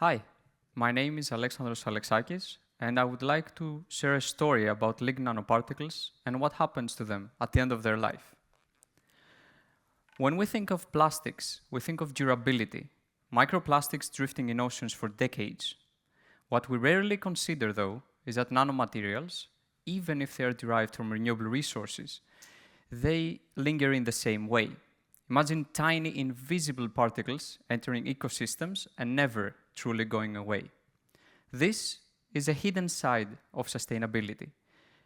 Hi, my name is Alexandros Alexakis, and I would like to share a story about lignin nanoparticles and what happens to them at the end of their life. When we think of plastics, we think of durability, microplastics drifting in oceans for decades. What we rarely consider, though, is that nanomaterials, even if they are derived from renewable resources, they linger in the same way. Imagine tiny invisible particles entering ecosystems and never truly going away. This is a hidden side of sustainability,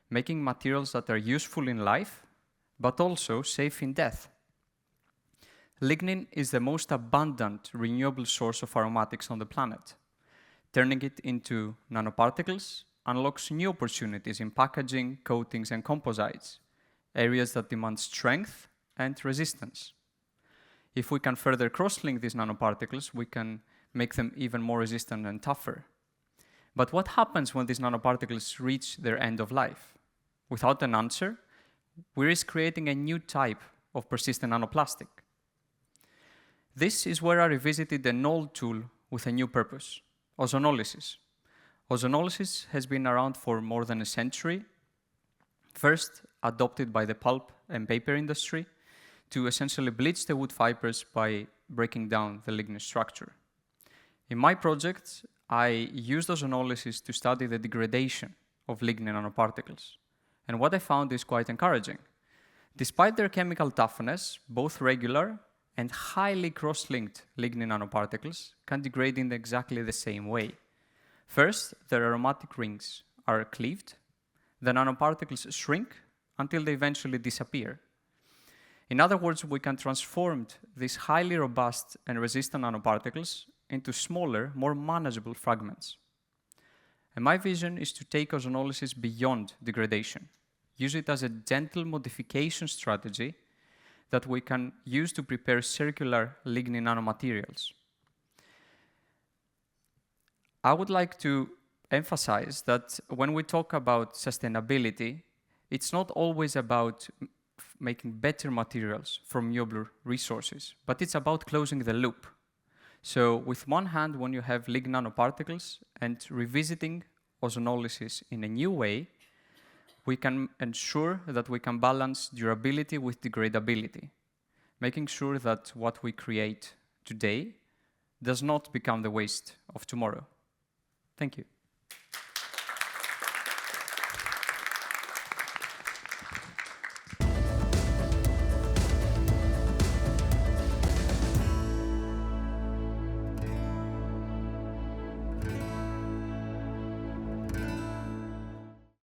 making materials that are useful in life, but also safe in death. Lignin is the most abundant renewable source of aromatics on the planet. Turning it into nanoparticles unlocks new opportunities in packaging, coatings, and composites, areas that demand strength and resistance. If we can further cross-link these nanoparticles, we can make them even more resistant and tougher. But what happens when these nanoparticles reach their end of life? Without an answer, we risk creating a new type of persistent nanoplastic. This is where I revisited an old tool with a new purpose: ozonolysis. Ozonolysis has been around for more than a century, first adopted by the pulp and paper industry to essentially bleach the wood fibers by breaking down the lignin structure. In my project, I used ozonolysis to study the degradation of lignin nanoparticles. And what I found is quite encouraging. Despite their chemical toughness, both regular and highly cross-linked lignin nanoparticles can degrade in exactly the same way. First, their aromatic rings are cleaved. The nanoparticles shrink until they eventually disappear. In other words, we can transform these highly robust and resistant nanoparticles into smaller, more manageable fragments. And my vision is to take ozonolysis beyond degradation, use it as a gentle modification strategy that we can use to prepare circular lignin nanomaterials. I would like to emphasize that when we talk about sustainability, it's not always about making better materials from renewable resources, but it's about closing the loop. So with one hand, when you have lignin nanoparticles and revisiting ozonolysis in a new way, we can ensure that we can balance durability with degradability, making sure that what we create today does not become the waste of tomorrow. Thank you.